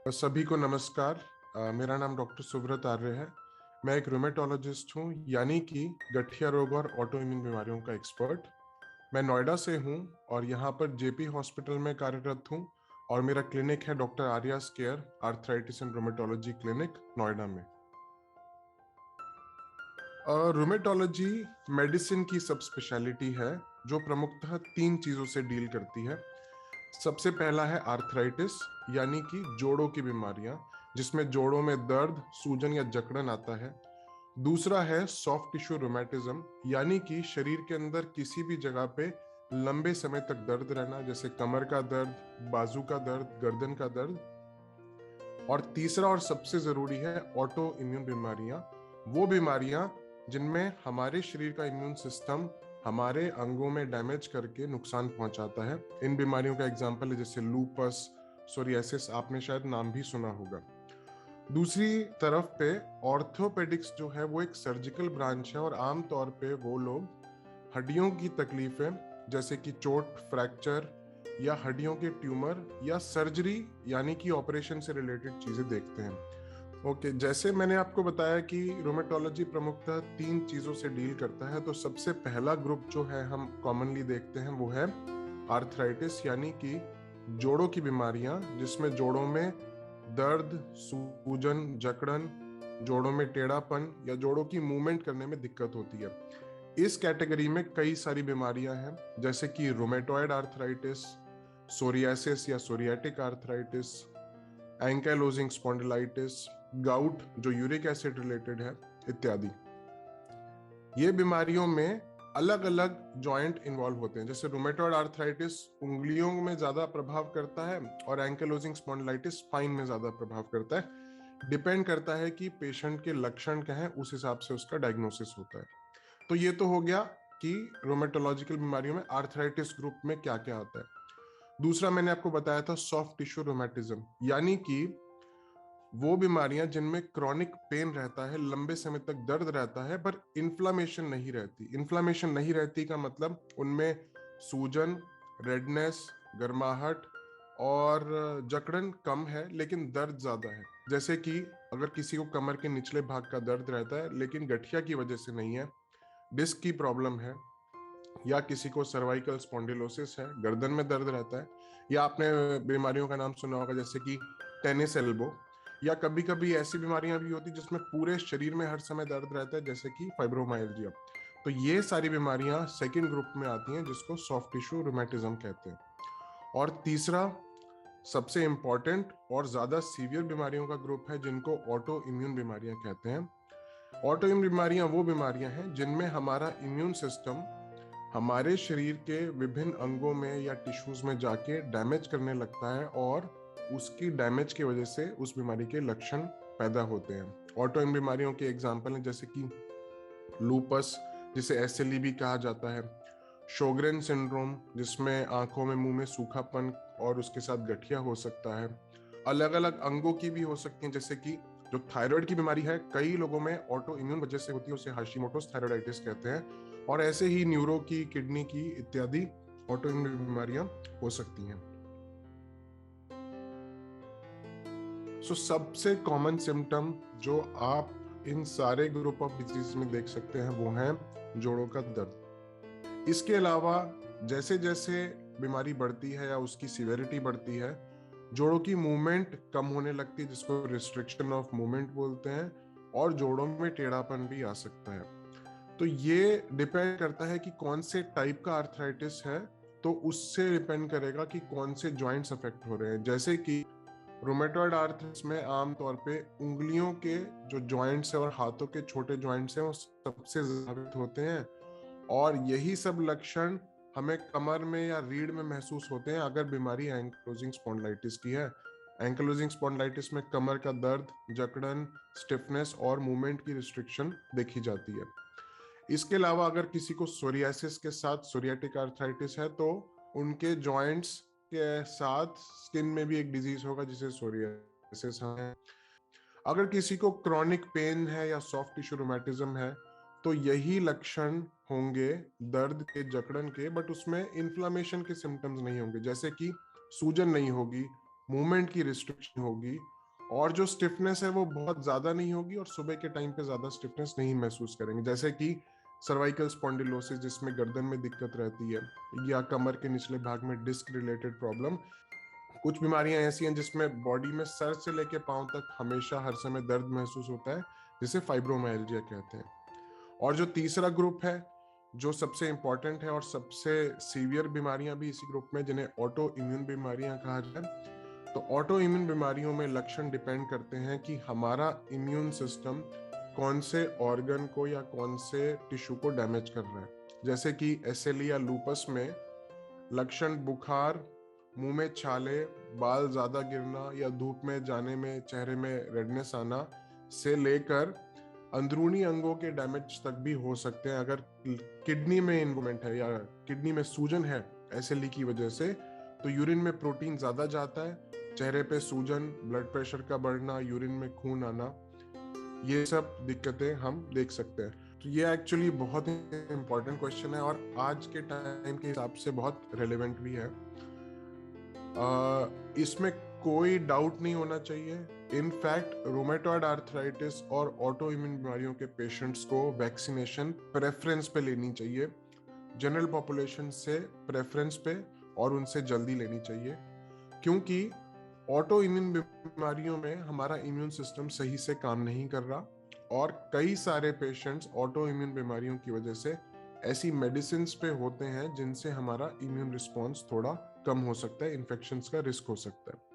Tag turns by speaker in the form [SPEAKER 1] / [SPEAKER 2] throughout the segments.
[SPEAKER 1] सभी को नमस्कार। मेरा नाम डॉक्टर सुब्रत आर्य है। मैं एक रोमेटोलॉजिस्ट हूँ, यानी कि गठिया रोग और ऑटो इम्यून बीमारियों का एक्सपर्ट। मैं नोएडा से हूँ और यहाँ पर जेपी हॉस्पिटल में कार्यरत हूँ। और मेरा क्लिनिक है doctor Arya's care arthritis and rheumatology clinic, Noida में। रोमेटोलॉजी मेडिसिन की सब स्पेशलिटी है जो प्रमुखतः तीन चीज़ों से डील करती है। सबसे पहला है आर्थराइटिस, यानी कि जोड़ों की बीमारियां, जिसमें जोड़ों में दर्द, सूजन या जकड़न आता है। दूसरा है सॉफ्ट टिश्यू रोमेटिज्म, यानी कि शरीर के अंदर किसी भी जगह पे लंबे समय तक दर्द रहना, जैसे कमर का दर्द, बाजू का दर्द, गर्दन का दर्द। और तीसरा और सबसे जरूरी है ऑटो इम्यून बीमारियां, वो बीमारियां जिनमें हमारे शरीर का इम्यून सिस्टम हमारे अंगों में डैमेज करके नुकसान पहुंचाता है। इन बीमारियों का एग्जाम्पल है जैसे लूपस, सोरियासिस, आपने शायद नाम भी सुना होगा। दूसरी तरफ पे ऑर्थोपेडिक्स जो है वो एक सर्जिकल ब्रांच है, और आमतौर पे वो लोग हड्डियों की तकलीफें जैसे कि चोट, फ्रैक्चर या हड्डियों के ट्यूमर या सर्जरी यानी कि ऑपरेशन से रिलेटेड चीजें देखते हैं। ओके, जैसे मैंने आपको बताया कि रोमेटोलॉजी प्रमुखतः तीन चीजों से डील करता है, तो सबसे पहला ग्रुप जो है हम कॉमनली देखते हैं वो है आर्थराइटिस, यानी कि जोड़ों की बीमारियां, जिसमें जोड़ों में दर्द, सूजन, जकड़न, जोड़ों में टेढ़ापन या जोड़ों की मूवमेंट करने में दिक्कत होती है। इस कैटेगरी में कई सारी बीमारियां हैं, जैसे कि रोमेटॉइड आर्थराइटिस, सोरियासिस या psoriatic arthritis, ankylosing spondylitis, gout जो यूरिक एसिड रिलेटेड है, इत्यादि। ये बीमारियों में अलग अलग जॉइंट इन्वॉल्व होते हैं। जैसे रोमेटॉइड आर्थराइटिस उंगलियों में ज्यादा प्रभाव करता है और एंकाइलोजिंग स्पॉन्डिलाइटिस स्पाइन में ज्यादा प्रभाव करता है। डिपेंड करता है कि पेशेंट के लक्षण क्या है, उस हिसाब से उसका डायग्नोसिस होता है। तो ये तो हो गया कि रोमेटोलॉजिकल बीमारियों में आर्थराइटिस ग्रुप में क्या क्या आता है। दूसरा मैंने आपको बताया था सॉफ्ट टिश्यू रोमेटिज्म, यानी कि वो बीमारियां जिनमें क्रॉनिक पेन रहता है, लंबे समय तक दर्द रहता है, पर इन्फ्लामेशन नहीं रहती। इन्फ्लामेशन नहीं रहती का मतलब उनमें सूजन, रेडनेस, गर्माहट और जकड़न कम है लेकिन दर्द ज्यादा है। जैसे कि अगर किसी को कमर के निचले भाग का दर्द रहता है लेकिन गठिया की वजह से नहीं है, डिस्क की प्रॉब्लम है, या किसी को सर्वाइकल स्पॉन्डिलोसिस है, गर्दन में दर्द रहता है, या आपने बीमारियों का नाम सुना होगा जैसे कि टेनिस एल्बो, या कभी कभी ऐसी बीमारियां भी होती जिसमें पूरे शरीर में हर समय दर्द रहता है, जैसे कि फाइब्रोमाइल्जिया। तो ये सारी बीमारियां सेकंड ग्रुप में आती हैं, जिसको सॉफ्ट टिश्यू रोमेटिज्म कहते हैं। और तीसरा सबसे इंपॉर्टेंट और ज्यादा सीवियर बीमारियों का ग्रुप है, जिनको ऑटो इम्यून बीमारियां कहते हैं। ऑटो इम्यून बीमारियां वो बीमारियां हैं जिनमें हमारा इम्यून सिस्टम हमारे शरीर के विभिन्न अंगों में या टिश्यूज में जाके डैमेज करने लगता है, और उसकी डैमेज की वजह से उस बीमारी के लक्षण पैदा होते हैं। ऑटो इम्यून बीमारियों के एग्जाम्पल हैं जैसे कि लूपस, जिसे एसएलई भी कहा जाता है, शोग्रेन सिंड्रोम जिसमें आंखों में, मुंह में सूखापन और उसके साथ गठिया हो सकता है। अलग अलग अंगों की भी हो सकती हैं, जैसे कि जो थायराइड की बीमारी है कई लोगों में ऑटो इम्यून वजह से होती है, उसे हाशिमोटोस थायराइडाइटिस कहते हैं। और ऐसे ही न्यूरो की, किडनी की इत्यादि ऑटो इम्यून बीमारियां हो सकती हैं। सबसे कॉमन सिम्टम जो आप इन सारे ग्रुप ऑफ डिजीज में देख सकते हैं वो है जोड़ों का दर्द। इसके अलावा जैसे जैसे बीमारी बढ़ती है या उसकी सिवियरिटी बढ़ती है, जोड़ों की मूवमेंट कम होने लगती है, जिसको रिस्ट्रिक्शन ऑफ मूवमेंट बोलते हैं, और जोड़ों में टेढ़ापन भी आ सकता है। तो ये डिपेंड करता है कि कौन से टाइप का आर्थराइटिस है, तो उससे डिपेंड करेगा कि कौन से जॉइंट्स अफेक्ट हो रहे हैं। जैसे कि रोमेटॉइड आर्थराइटिस में आमतौर पे उंगलियों के जो जॉइंट्स है और हाथों के छोटे जॉइंट्स हैं वो सबसे प्रभावित होते हैं, और यही सब लक्षण हमें कमर में या रीढ़ में महसूस होते हैं अगर बीमारी एंकलोजिंग स्पॉन्डिलाइटिस की है। एंकलोजिंग स्पॉन्डिलाइटिस में कमर का दर्द, जकड़न, स्टिफनेस और मूवमेंट की रिस्ट्रिक्शन देखी जाती है। इसके अलावा अगर किसी को सोरियासिस के साथ सोरियाटिक आर्थराइटिस है, तो उनके जॉइंट्स के साथ स्किन में भी एक डिजीज होगा जिसे सोरियासिस है। अगर किसी को क्रॉनिक पेन है या सॉफ्ट टिश्यू रोमेटिज्म है, तो यही लक्षण होंगे दर्द के, जकड़न के, बट उसमें इन्फ्लामेशन के सिम्टम्स नहीं होंगे, जैसे कि सूजन नहीं होगी, मूवमेंट की रिस्ट्रिक्शन होगी, और जो स्टिफनेस है वो बहुत ज्यादा नहीं होगी और सुबह के टाइम पे ज्यादा स्टिफनेस नहीं महसूस करेंगे, जैसे कि सर्वाइकल स्पॉन्डिलोसिस जिसमें गर्दन में दिक्कत रहती है, या कमर के निचले भाग में डिस्क रिलेटेड प्रॉब्लम। कुछ बीमारियां ऐसी हैं जिसमें बॉडी में सर से लेके पांव तक हमेशा हर समय दर्द महसूस होता है, जिसे फाइब्रोमाइल्जिया कहते हैं। और जो तीसरा ग्रुप है जो सबसे इंपॉर्टेंट है और सबसे सीवियर बीमारियां भी इसी ग्रुप में, जिन्हें ऑटो इम्यून बीमारियां कहा जाए। तो ऑटो इम्यून बीमारियों में लक्षण डिपेंड करते हैं कि हमारा इम्यून सिस्टम कौन से ऑर्गन को या कौन से टिश्यू को डैमेज कर रहा है। जैसे कि एसएलई या लूपस में लक्षण बुखार, मुंह में छाले, बाल ज्यादा गिरना या धूप में जाने में चेहरे में रेडनेस आना से लेकर अंदरूनी अंगों के डैमेज तक भी हो सकते हैं। अगर किडनी में इन्वॉल्वमेंट है या किडनी में सूजन है एसएलई की वजह से, तो यूरिन में प्रोटीन ज्यादा जाता है, चेहरे पे सूजन, ब्लड प्रेशर का बढ़ना, यूरिन में खून आना, ये सब दिक्कतें हम देख सकते हैं। तो ये एक्चुअली बहुत इंपॉर्टेंट क्वेश्चन है और आज के टाइम के हिसाब से बहुत रेलेवेंट भी है। इसमें कोई डाउट नहीं होना चाहिए। इनफैक्ट रोमेटॉइड आर्थराइटिस और ऑटो इम्यून बीमारियों के पेशेंट्स को वैक्सीनेशन प्रेफरेंस पे लेनी चाहिए, जनरल पॉपुलेशन से प्रेफरेंस पे, और उनसे जल्दी लेनी चाहिए, क्योंकि ऑटो इम्यून बीमारियों में हमारा इम्यून सिस्टम सही से काम नहीं कर रहा और कई सारे पेशेंट्स ऑटो इम्यून बीमारियों की वजह से ऐसी मेडिसिन पे होते हैं जिनसे हमारा इम्यून रिस्पॉन्स थोड़ा कम हो सकता है, इन्फेक्शंस का रिस्क हो सकता है।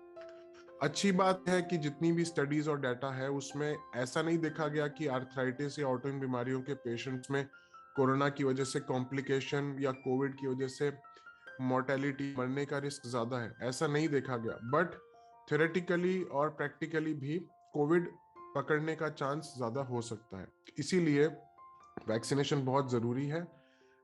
[SPEAKER 1] अच्छी बात है कि जितनी भी स्टडीज और डाटा है उसमें ऐसा नहीं देखा गया कि आर्थराइटिस या ऑटोइम्यून बीमारियों के पेशेंट्स में कोरोना की वजह से कॉम्प्लिकेशन या कोविड की वजह से मोर्टेलिटी, मरने का रिस्क ज्यादा है, ऐसा नहीं देखा गया। बट थ्योरेटिकली और प्रैक्टिकली भी कोविड पकड़ने का चांस ज्यादा हो सकता है, इसीलिए वैक्सीनेशन बहुत जरूरी है।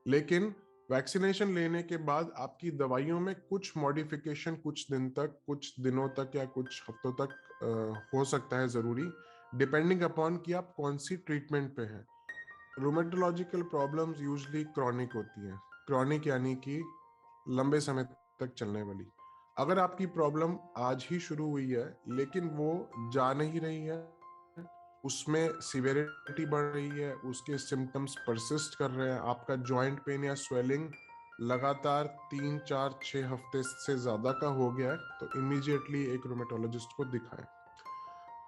[SPEAKER 1] लेकिन वैक्सीनेशन लेने के बाद आपकी दवाइयों में कुछ मॉडिफिकेशन कुछ दिन तक, कुछ दिनों तक या कुछ हफ्तों तक हो सकता है जरूरी, डिपेंडिंग अपॉन कि आप कौन सी ट्रीटमेंट पे हैं। रोमेटोलॉजिकल प्रॉब्लम्स यूजुअली क्रॉनिक होती हैं। क्रॉनिक यानी कि लंबे समय तक चलने वाली। अगर आपकी प्रॉब्लम आज ही शुरू हुई है लेकिन वो जा नहीं रही है, उसमें सिवियरिटी बढ़ रही है, उसके सिम्टम्स परसिस्ट कर रहे हैं, आपका जॉइंट पेन या स्वेलिंग लगातार 3 4 6 हफ्ते से ज्यादा का हो गया है, तो इमीडिएटली एक रोमेटोलॉजिस्ट को दिखाएं।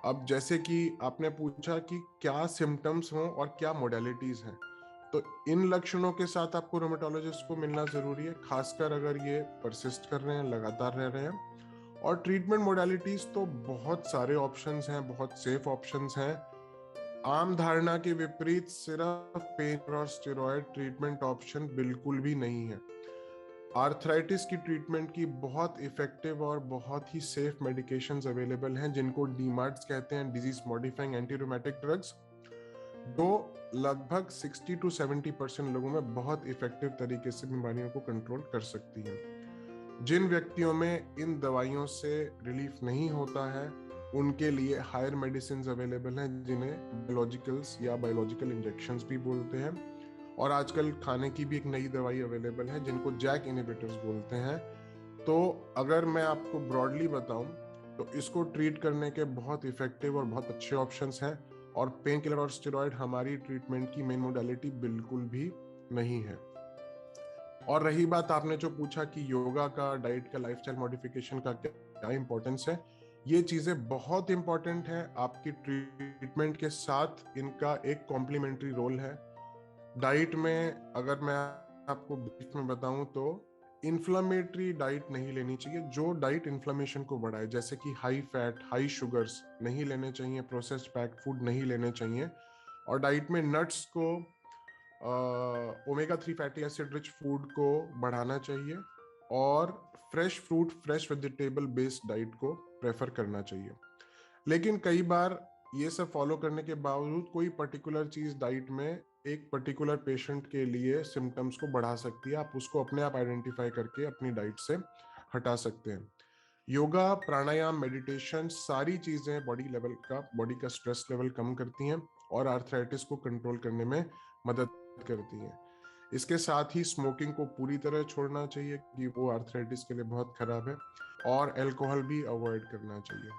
[SPEAKER 1] अब जैसे कि आपने पूछा कि क्या सिम्टम्स हों और क्या मोडेलिटीज हैं, तो इन लक्षणों के साथ आपको रोमेटोलॉजिस्ट को मिलना जरूरी है, खासकर अगर ये परसिस्ट कर रहे हैं, लगातार रह रहे हैं। और ट्रीटमेंट मोडेलिटीज तो बहुत सारे ऑप्शंस हैं, बहुत सेफ ऑप्शंस हैं। आम धारणा के विपरीत सिर्फ पेन और स्टेरॉयड ट्रीटमेंट ऑप्शन बिल्कुल भी नहीं है। आर्थराइटिस की ट्रीटमेंट की बहुत इफेक्टिव और बहुत ही सेफ मेडिकेशंस अवेलेबल हैं, जिनको डीमार्ट्स कहते हैं, disease modifying anti rheumatic drugs, जो लगभग 60 to 70% लोगों में बहुत इफेक्टिव तरीके से बीमारियों को कंट्रोल कर सकती हैं। जिन व्यक्तियों में इन दवाइयों से रिलीफ नहीं होता है उनके लिए हायर मेडिसिन अवेलेबल हैं, जिन्हें बायोलॉजिकल्स या बायोलॉजिकल इंजेक्शंस भी बोलते हैं। और आजकल खाने की भी एक नई दवाई अवेलेबल है जिनको जैक इनहिबिटर्स बोलते हैं। तो अगर मैं आपको ब्रॉडली बताऊं तो इसको ट्रीट करने के बहुत इफेक्टिव और बहुत अच्छे ऑप्शंस हैं, और पेन किलर और स्टेरॉयड हमारी ट्रीटमेंट की मेन मोडालिटी बिल्कुल भी नहीं है। और रही बात आपने जो पूछा कि योगा का, डाइट का, लाइफस्टाइल मॉडिफिकेशन का क्या इंपॉर्टेंस है, ये चीजें बहुत इंपॉर्टेंट है। आपकी ट्रीटमेंट के साथ इनका एक कॉम्प्लीमेंट्री रोल है। डाइट में अगर मैं आपको ब्रीफ में बताऊं तो इन्फ्लामेटरी डाइट नहीं लेनी चाहिए, जो डाइट इन्फ्लामेशन को बढ़ाए, जैसे कि हाई फैट, हाई शुगर्स नहीं लेने चाहिए, प्रोसेस्ड पैक्ड फूड नहीं लेने चाहिए। और डाइट में नट्स को, omega 3 fatty acid rich food को बढ़ाना चाहिए, और fresh fruit, fresh vegetable based diet को प्रेफर करना चाहिए। लेकिन कई बार ये सब फॉलो करने के बावजूद कोई पर्टिकुलर चीज डाइट में एक पर्टिकुलर पेशेंट के लिए सिम्टम्स को बढ़ा सकती है, आप उसको अपने आप आइडेंटिफाई करके अपनी डाइट से हटा सकते हैं। योगा, प्राणायाम, मेडिटेशन, सारी चीजें बॉडी का स्ट्रेस लेवल कम करती हैं और आर्थराइटिस को कंट्रोल करने में मदद करती हैं। इसके साथ ही स्मोकिंग को पूरी तरह छोड़ना चाहिए, कि वो आर्थराइटिस के लिए बहुत खराब है, और अल्कोहल भी अवॉइड करना चाहिए।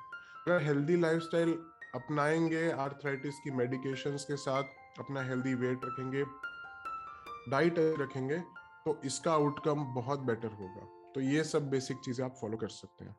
[SPEAKER 1] अगर हेल्दी लाइफस्टाइल अपनाएंगे, आर्थराइटिस की मेडिकेशंस के साथ अपना हेल्दी वेट रखेंगे, डाइट रखेंगे, तो इसका आउटकम बहुत बेटर होगा। तो ये सब बेसिक चीजें आप फॉलो कर सकते हैं।